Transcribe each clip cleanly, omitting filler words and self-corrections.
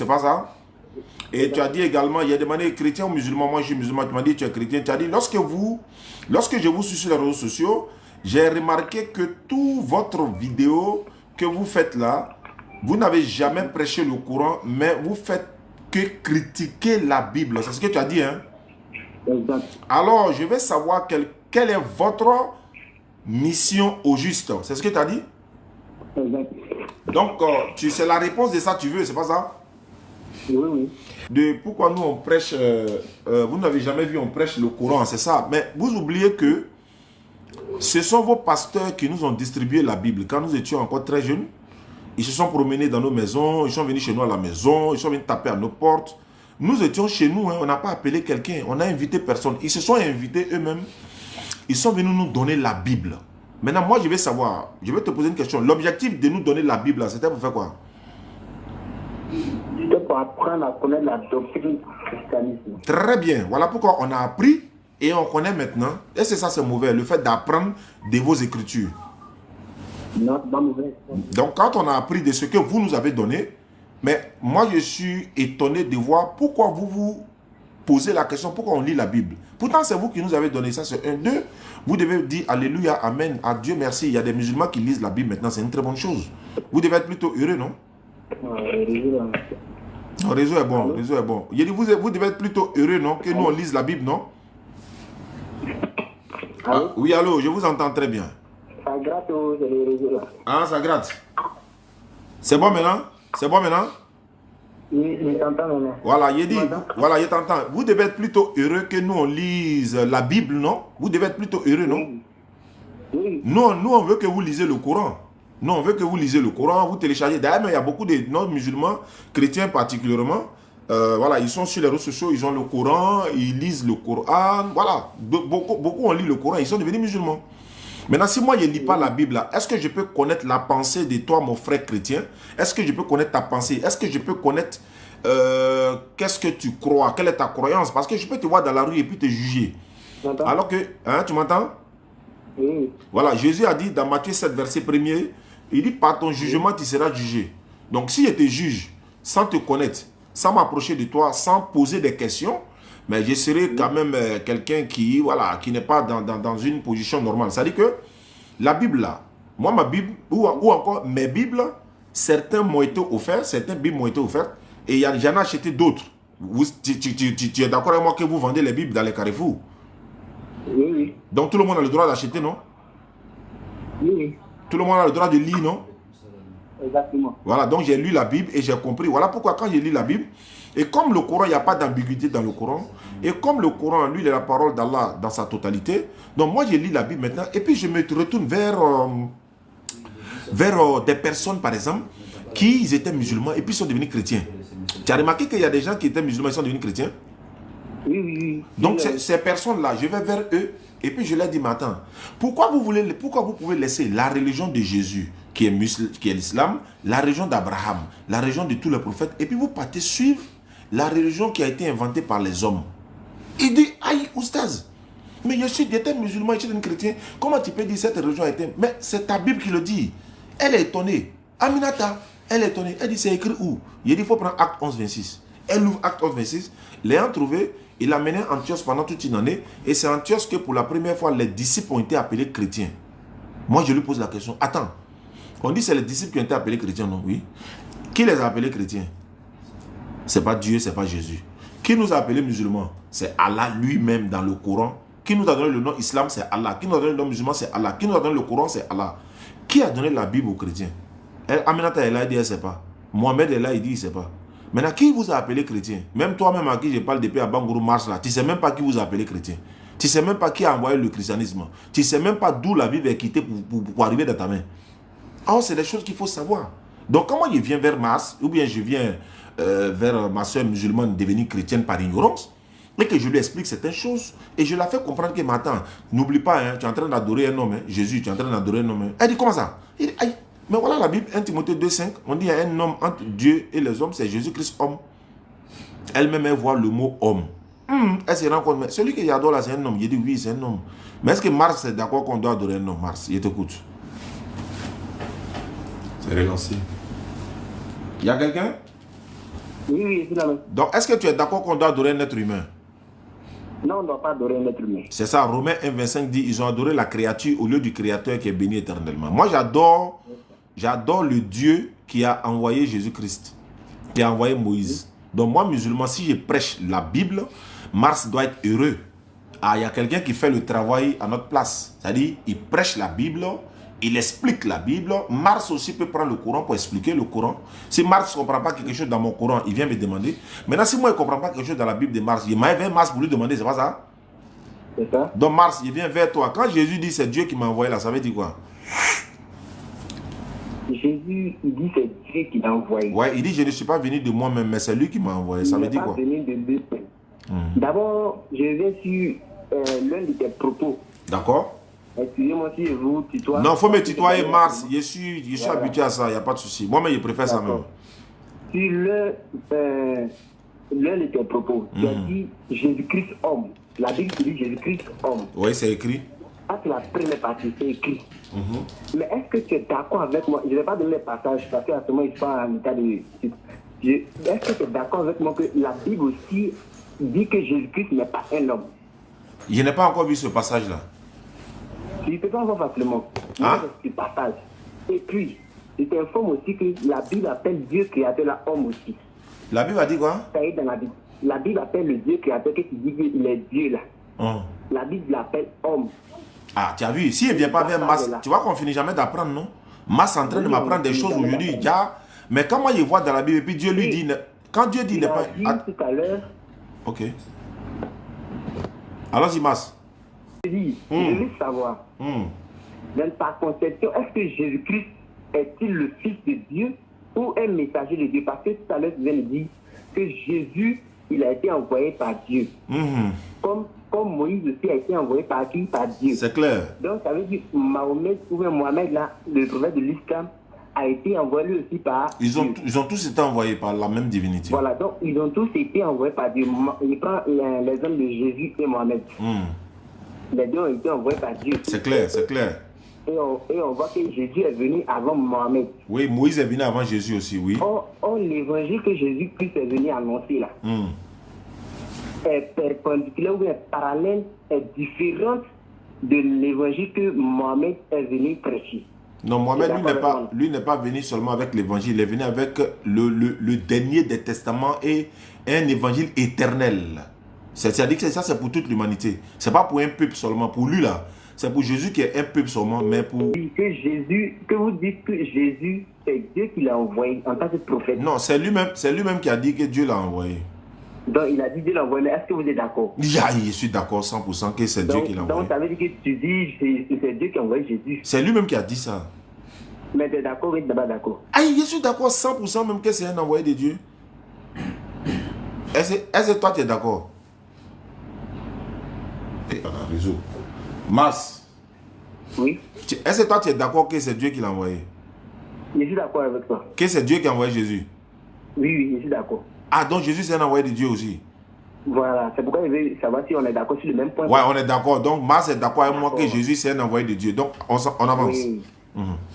C'est pas ça? Et tu as dit également, il y a demandé chrétien ou musulman. Moi, je suis musulman. Tu m'as dit tu es chrétien. Tu as dit, lorsque je vous suis sur les réseaux sociaux, j'ai remarqué que toute votre vidéo que vous faites là, vous n'avez jamais prêché le Coran, mais vous faites que critiquer la Bible. C'est ce que tu as dit, hein? Exact. Alors, je vais savoir quelle est votre mission au juste. C'est ce que tu as dit? Exact. Donc, c'est la réponse de ça tu veux, c'est pas ça? Oui, oui. De pourquoi nous on prêche, vous n'avez jamais vu on prêche le Coran, c'est ça. Mais vous oubliez que ce sont vos pasteurs qui nous ont distribué la Bible. Quand nous étions encore très jeunes, ils se sont promenés dans nos maisons, ils sont venus chez nous à la maison, ils sont venus taper à nos portes. Nous étions chez nous, hein, on n'a pas appelé quelqu'un, on n'a invité personne. Ils se sont invités eux-mêmes, ils sont venus nous donner la Bible. Maintenant, moi je vais savoir, je vais te poser une question. L'objectif de nous donner la Bible, c'était pour faire quoi? C'était pour apprendre à connaître la doctrine du christianisme. Très bien, voilà pourquoi on a appris et on connaît maintenant. Et c'est ça, c'est mauvais, le fait d'apprendre de vos écritures. Non, pas mauvais. Donc, quand on a appris de ce que vous nous avez donné, mais moi, je suis étonné de voir pourquoi vous vous posez la question, pourquoi on lit la Bible. Pourtant, c'est vous qui nous avez donné ça, c'est un, deux. Vous devez dire Alléluia, Amen, à Dieu merci. Il y a des musulmans qui lisent la Bible maintenant, c'est une très bonne chose. Vous devez être plutôt heureux, non? Le réseau est bon, le réseau est bon. Il dit, vous devez être plutôt heureux, non? Que nous, on lise la Bible, non? Ah, oui, allô, je vous entends très bien. Ça gratte au réseau là. Ah, ça gratte. C'est bon maintenant? C'est bon maintenant? Oui, je t'entends maintenant. Voilà, il dit, voilà, je t'entends. Vous devez être plutôt heureux que nous, on lise la Bible, non? Vous devez être plutôt heureux, non? Oui. Nous, on veut que vous lisez le Coran. Nous, on veut que vous lisez le Coran, vous téléchargez. D'ailleurs, il y a beaucoup de non-musulmans, chrétiens particulièrement, voilà, ils sont sur les réseaux sociaux, ils ont le Coran, ils lisent le Coran, voilà. Beaucoup ont lu le Coran, ils sont devenus musulmans. Maintenant, si moi, je ne lis pas la Bible, est-ce que je peux connaître la pensée de toi, mon frère chrétien? Est-ce que je peux connaître ta pensée? Est-ce que je peux connaître qu'est-ce que tu crois? Quelle est ta croyance? Parce que je peux te voir dans la rue et puis te juger. Alors que, hein, tu m'entends? Oui. Voilà, Jésus a dit dans Matthieu 7, verset 1er, il dit, par ton jugement, tu seras jugé. Donc, si je te juge sans te connaître, sans m'approcher de toi, sans poser des questions, mais je serai quand même quelqu'un qui, voilà, qui n'est pas dans une position normale. C'est-à-dire que la Bible, là, moi, ma Bible, ou encore mes Bibles, certains m'ont été offerts, certaines Bibles m'ont été offertes, et j'en ai acheté d'autres. Tu es d'accord avec moi que vous vendez les Bibles dans les carrefours? Oui, oui. Donc, tout le monde a le droit d'acheter, non? Oui. Tout le monde a le droit de lire, non? Exactement. Voilà, donc j'ai lu la Bible et j'ai compris. Voilà pourquoi quand j'ai lu la Bible, et comme le Coran, il n'y a pas d'ambiguïté dans le Coran, et comme le Coran, lui, il est la parole d'Allah dans sa totalité, donc moi j'ai lu la Bible maintenant, et puis je me retourne vers des personnes, par exemple, qui étaient musulmans et puis sont devenus chrétiens. Tu as remarqué qu'il y a des gens qui étaient musulmans et sont devenus chrétiens? Oui, oui, oui. Donc ces personnes-là, je vais vers eux, et puis je leur dis, mais attends, pourquoi vous pouvez laisser la religion de Jésus, qui est l'islam, la religion d'Abraham, la religion de tous les prophètes, et puis vous partez suivre la religion qui a été inventée par les hommes? Il dit, aïe, oustaz, mais j'étais musulman, je suis un chrétien, comment tu peux dire cette religion a été... Mais c'est ta Bible qui le dit. Elle est étonnée. Aminata, elle est étonnée. Elle dit, c'est écrit où? Il dit, il faut prendre Acte 11, 26. Elle ouvre Acte 11, 26, l'ayant trouvé, il l'a mené en Antioche pendant toute une année, et c'est en Antioche que pour la première fois, les disciples ont été appelés chrétiens. Moi, je lui pose la question, attends, on dit que c'est les disciples qui ont été appelés chrétiens, non? Oui. Qui les a appelés chrétiens? C'est pas Dieu, c'est pas Jésus. Qui nous a appelés musulmans? C'est Allah lui-même dans le Coran. Qui nous a donné le nom islam? C'est Allah. Qui nous a donné le nom musulman? C'est Allah. Qui nous a donné le Coran? C'est Allah. Qui a donné la Bible aux chrétiens? Aminata, elle a dit, elle ne sait pas. Mohamed, elle a dit, il ne sait pas. Maintenant, qui vous a appelé chrétien? Même toi-même à qui je parle depuis à Bangourou Mars, là, tu ne sais même pas qui vous a appelé chrétien. Tu ne sais même pas qui a envoyé le christianisme. Tu ne sais même pas d'où la Bible est quittée pour arriver dans ta main. Alors, c'est des choses qu'il faut savoir. Donc, quand moi je viens vers Mars, ou bien je viens vers ma soeur musulmane devenue chrétienne par ignorance, et que je lui explique certaines choses, et je la fais comprendre que, mais attends, n'oublie pas, hein, tu es en train d'adorer un homme, hein, Jésus, tu es en train d'adorer un homme. Hein. Elle dit, comment ça? Il dit, aïe, mais voilà la Bible, 1 Timothée 2,5, on dit, il y a un homme entre Dieu et les hommes, c'est Jésus-Christ homme. Elle-même, elle voit le mot homme. Elle se rend compte, mais celui que j'adore là, c'est un homme. Il dit, oui, c'est un homme. Mais est-ce que Mars est d'accord qu'on doit adorer un homme, Mars? Il t'écoute. C'est relancé. Il y a quelqu'un? Oui, oui, c'est la même. Donc, est-ce que tu es d'accord qu'on doit adorer un être humain? Non, on ne doit pas adorer un être humain. C'est ça, Romains 1,25 dit, ils ont adoré la créature au lieu du Créateur qui est béni éternellement. Moi, j'adore le Dieu qui a envoyé Jésus-Christ, qui a envoyé Moïse. Donc moi, musulman, si je prêche la Bible, Mars doit être heureux. Ah, il y a quelqu'un qui fait le travail à notre place. C'est-à-dire, il prêche la Bible, il explique la Bible. Mars aussi peut prendre le Coran pour expliquer le Coran. Si Mars ne comprend pas quelque chose dans mon Coran, il vient me demander. Maintenant, si moi, je ne comprends pas quelque chose dans la Bible de Mars, il m'a vers Mars pour lui demander, c'est pas ça? C'est ça? Donc Mars, il vient vers toi. Quand Jésus dit c'est Dieu qui m'a envoyé là, ça veut dire quoi? Jésus, il dit c'est Dieu qui l'a envoyé. Ouais, il dit je ne suis pas venu de moi-même, mais c'est lui qui m'a envoyé. Ça veut dire quoi? Il n'est pas venu de lui-même. D'abord, je vais sur l'un de tes propos. D'accord? Excusez-moi si je vous tutoie. Non, il faut me tutoyer, Mars. Je suis voilà, habitué à ça, il n'y a pas de souci. Moi-même, je préfère ça même. Sur l'un de tes propos, tu as dit Jésus-Christ homme. La Bible dit Jésus-Christ homme. Oui, c'est écrit. Ah, c'est la première partie, c'est écrit. Mais est-ce que tu es d'accord avec moi? Je ne vais pas donner les passages parce qu'à ce moment, il faut en état de... Est-ce que tu es d'accord avec moi que la Bible aussi dit que Jésus-Christ n'est pas un homme? Je n'ai pas encore vu ce passage-là. Je ne peux pas voir facilement. Hein? Ce passage. Et puis, je t'informe aussi que la Bible appelle Dieu créateur là homme aussi. La Bible a dit quoi? Ça y est dans la Bible. La Bible appelle le Dieu créateur que tu dis qu'il est Dieu là. La Bible l'appelle homme. Ah, tu as vu, si il ne vient pas vers Mars, tu vois qu'on finit jamais d'apprendre, non? Mars est en train de m'apprendre des choses aujourd'hui. Mais quand moi je vois dans la Bible, et puis Dieu lui dit, quand Dieu dit, il n'est pas... tout à l'heure. Ok. Alors, Mars. Je veux savoir, dans ta conception, est-ce que Jésus-Christ est-il le Fils de Dieu ou un messager de Dieu? Parce que tout à l'heure, tu viens de dire que Jésus, il a été envoyé par Dieu. Comme Moïse aussi a été envoyé par qui? Par Dieu. C'est clair. Donc, ça veut dire que Mahomet ou Mohamed, là, le prophète de l'Islam, a été envoyé lui aussi par Dieu. Ils ont tous été envoyés par la même divinité. Voilà, donc ils ont tous été envoyés par Dieu. Il prend l'exemple de Jésus et Mohamed. Les deux ont été envoyés par Dieu. C'est clair, c'est clair. Et on voit que Jésus est venu avant Mohamed. Oui, Moïse est venu avant Jésus aussi, oui. Or l'évangile que Jésus-Christ est venu annoncer là, est perpendiculaire ou bien parallèle, est différente de l'évangile que Mohamed est venu prêcher. Non, Mohamed, lui n'est pas venu seulement avec l'évangile, il est venu avec le dernier des testaments et un évangile éternel. C'est-à-dire que ça, c'est pour toute l'humanité. Ce n'est pas pour un peuple seulement, pour lui là. C'est pour Jésus qui est un peuple seulement, mais pour... Que vous dites que Jésus, c'est Dieu qui l'a envoyé en tant que prophète. Non, c'est lui-même qui a dit que Dieu l'a envoyé. Donc il a dit Dieu l'a envoyé, mais est-ce que vous êtes d'accord? Je suis d'accord 100% que c'est Dieu qui l'a envoyé. Donc ça veut dire que tu dis que c'est Dieu qui a envoyé Jésus. C'est lui-même qui a dit ça. Mais tu es d'accord ou tu n'es pas d'accord? Je suis d'accord 100% même que c'est un envoyé de Dieu. Est-ce que toi tu es d'accord? Réseau. Mars. Oui. Est-ce que toi tu es d'accord que c'est Dieu qui l'a envoyé? Je suis d'accord avec toi. Que c'est Dieu qui a envoyé Jésus? Oui, je suis d'accord. Ah, donc Jésus c'est un envoyé de Dieu aussi? Voilà, c'est pourquoi je veux savoir si on est d'accord sur le même point. Ouais, on est d'accord. Donc Mars est d'accord avec moi que Jésus c'est un envoyé de Dieu. Donc on avance. Oui.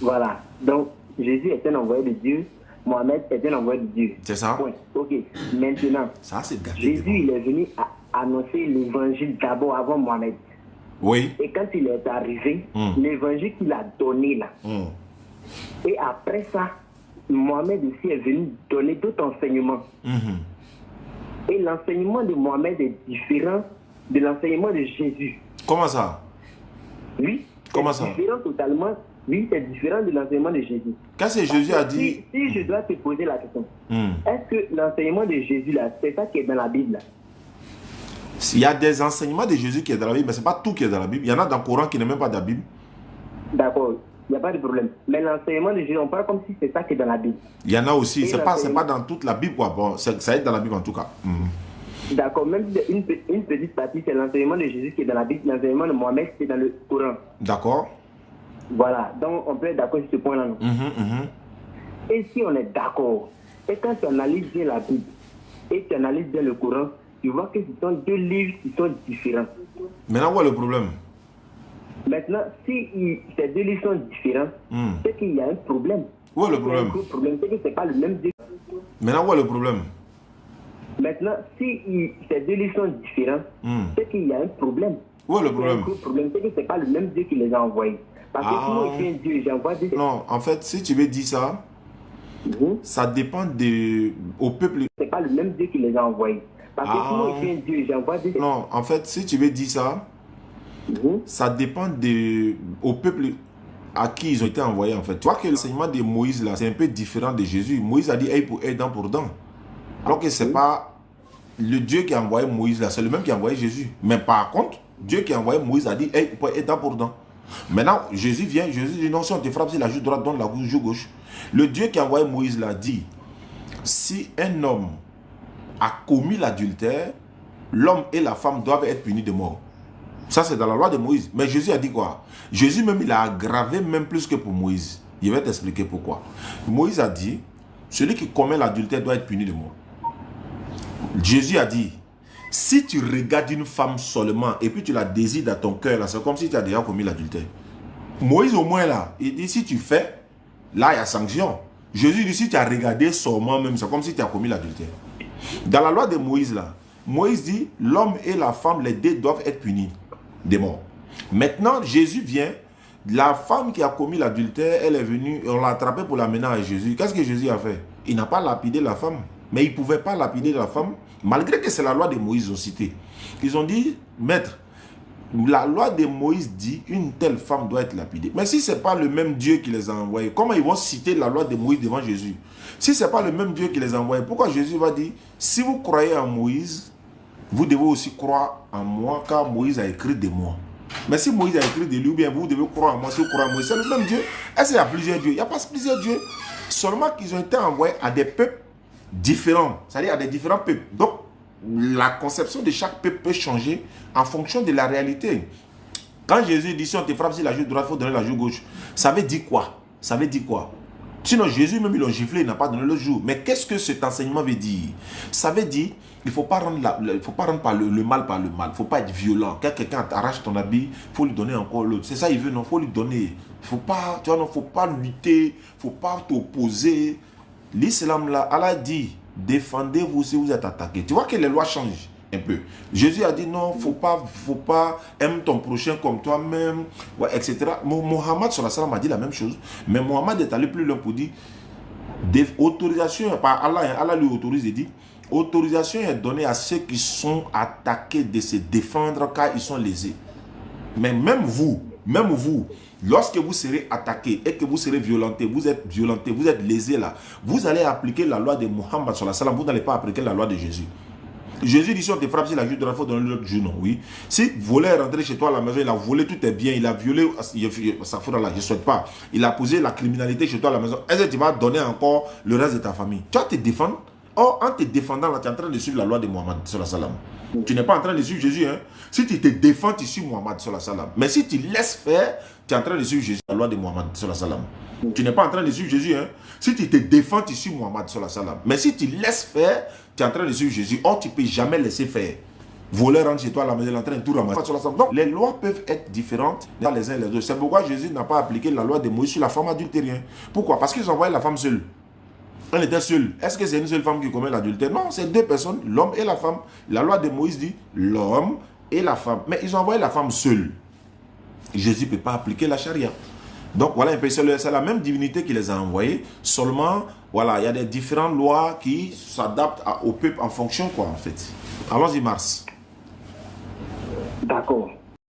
Voilà. Donc Jésus est un envoyé de Dieu. Mohamed est un envoyé de Dieu. C'est ça? Ouais. Ok. Maintenant, ça, Jésus il est venu annoncer l'évangile d'abord avant Mohamed. Oui. Et quand il est arrivé, l'évangile qu'il a donné là. Et après ça, Mohamed aussi est venu donner d'autres enseignements. Et l'enseignement de Mohamed est différent de l'enseignement de Jésus. Comment ça? Oui. Comment ça? Différent totalement. Oui, c'est différent de l'enseignement de Jésus. Qu'est-ce que Jésus a dit? Si je dois te poser la question, est-ce que l'enseignement de Jésus là, c'est ça qui est dans la Bible là? Il y a des enseignements de Jésus qui est dans la Bible, mais ce n'est pas tout qui est dans la Bible. Il y en a dans le Coran qui n'est même pas dans la Bible. D'accord, il n'y a pas de problème. Mais l'enseignement de Jésus, on parle comme si c'est ça qui est dans la Bible. Il y en a aussi, ce n'est pas dans toute la Bible, quoi. Bon, ça est dans la Bible en tout cas. D'accord, même si une petite partie, c'est l'enseignement de Jésus qui est dans la Bible, l'enseignement de Mohamed, c'est dans le Coran. D'accord. Voilà, donc on peut être d'accord sur ce point-là. Et si on est d'accord, et quand tu analyses bien la Bible, et tu analyses bien le Coran, tu vois que ce sont deux livres qui sont différents. Maintenant, où est le problème? Maintenant, si ces deux livres sont différents, c'est qu'il y a un problème. Où est le problème? Le problème, c'est que ce n'est pas le même Dieu. Maintenant, où est le problème? Maintenant, si ces deux livres sont différents, c'est qu'il y a un problème. Où est le problème? Le problème, c'est que ce n'est pas le même Dieu qui les a envoyés. Parce que si moi, je suis un Dieu, j'envoie des... Non, en fait, si tu veux dire ça, ça dépend au peuple. C'est pas le même Dieu qui les a envoyés. Parce que si moi, je suis un Dieu, j'envoie des... Non, en fait, si tu veux dire ça, ça dépend au peuple à qui ils ont été envoyés, en fait. Tu vois que l'enseignement de Moïse, là, c'est un peu différent de Jésus. Moïse a dit œil pour œil, dent pour dent. Alors que c'est pas le Dieu qui a envoyé Moïse, là, c'est le même qui a envoyé Jésus. Mais par contre, Dieu qui a envoyé Moïse a dit œil pour œil, dent pour dent. Maintenant, Jésus vient, Jésus dit non, si on te frappe, c'est la joue droite, donne la joue gauche. Le Dieu qui a envoyé Moïse l'a dit, si un homme a commis l'adultère, l'homme et la femme doivent être punis de mort. Ça, c'est dans la loi de Moïse. Mais Jésus a dit quoi? Jésus même, il a aggravé même plus que pour Moïse. Je vais t'expliquer pourquoi. Moïse a dit, celui qui commet l'adultère doit être puni de mort. Jésus a dit, si tu regardes une femme seulement et puis tu la désires dans ton cœur, c'est comme si tu as déjà commis l'adultère. Moïse au moins là, il dit si tu fais, là il y a sanction. Jésus dit si tu as regardé seulement même, c'est comme si tu as commis l'adultère. Dans la loi de Moïse là, Moïse dit l'homme et la femme, les deux doivent être punis de mort. Maintenant Jésus vient, la femme qui a commis l'adultère, elle est venue, on l'a attrapée pour l'amener à Jésus. Qu'est-ce que Jésus a fait? Il n'a pas lapidé la femme. Mais il ne pouvait pas lapider la femme, malgré que c'est la loi de Moïse ont cité. Ils ont dit, maître, la loi de Moïse dit une telle femme doit être lapidée. Mais si ce n'est pas le même Dieu qui les a envoyés, comment ils vont citer la loi de Moïse devant Jésus? Si ce n'est pas le même Dieu qui les a envoyés, pourquoi Jésus va dire, si vous croyez en Moïse, vous devez aussi croire en moi, car Moïse a écrit de moi. Mais si Moïse a écrit de lui, bien vous devez croire en moi, si vous croyez en Moïse, c'est le même Dieu. Est-ce qu'il y a plusieurs dieux? Il n'y a pas plusieurs dieux. Seulement qu'ils ont été envoyés à des peuples différents, c'est-à-dire à des différents peuples. Donc, la conception de chaque peuple peut changer en fonction de la réalité. Quand Jésus dit, si on te frappe sur la joue droite, il faut donner la joue gauche. Ça veut dire quoi? Ça veut dire quoi? Sinon, Jésus même, ils l'ont giflé, il n'a pas donné le jour. Mais qu'est-ce que cet enseignement veut dire? Ça veut dire, il ne faut pas rendre, le mal par le mal. Il ne faut pas être violent. Quand quelqu'un t'arrache ton habit, il faut lui donner encore l'autre. C'est ça, il veut, non, il faut lui donner. Il faut pas, tu vois, non, faut pas lutter, il ne faut pas t'opposer. L'islam, là, Allah dit, défendez-vous si vous êtes attaqué. Tu vois que les lois changent un peu. Jésus a dit non, faut pas aimer ton prochain comme toi-même, ouais, etc. Mohammed a dit la même chose, mais Mohammed est allé plus loin pour dire autorisation par Allah, Allah lui autorise et dit autorisation est donnée à ceux qui sont attaqués de se défendre car ils sont lésés. Mais même vous, lorsque vous serez attaqué et que vous serez violenté, vous êtes lésé là, vous allez appliquer la loi de Mohammed, vous n'allez pas appliquer la loi de Jésus. Jésus dit si on te frappe sur la joue droite, il faut donner l'autre joue, non, oui. Si voler est rentré chez toi à la maison, il a volé tout est bien, il a violé, ça fait là, je ne souhaite pas, il a posé la criminalité chez toi à la maison, est-ce que tu vas donner encore le reste de ta famille? Tu vas te défendre. Or, en te défendant là, tu es en train de suivre la loi de Mohammed. Tu n'es pas en train de suivre Jésus. Hein? Si tu te défends, tu suis Mohammed. Mais si tu laisses faire, tu es en train de suivre Jésus, la loi de Mohammed. Tu n'es pas en train de suivre Jésus. Hein? Si tu te défends, tu suis Mohammed. Mais si tu laisses faire, tu es en train de suivre Jésus. Or, tu ne peux jamais laisser faire. Voler rentre chez toi à la maison, il est en train de tout ramasser. Donc, les lois peuvent être différentes les uns et les autres. C'est pourquoi Jésus n'a pas appliqué la loi de Moïse sur la femme adultérienne. Pourquoi? Parce qu'ils envoyaient la femme seule. Elle était seule. Est-ce que c'est une seule femme qui commet l'adultère? Non, c'est deux personnes, l'homme et la femme. La loi de Moïse dit l'homme et la femme. Mais ils ont envoyé la femme seule. Jésus ne peut pas appliquer la charia. Donc voilà un peu, c'est la même divinité qui les a envoyés. Seulement, voilà, il y a des différentes lois qui s'adaptent au peuple en fonction, quoi, en fait. Allons-y, Mars. D'accord.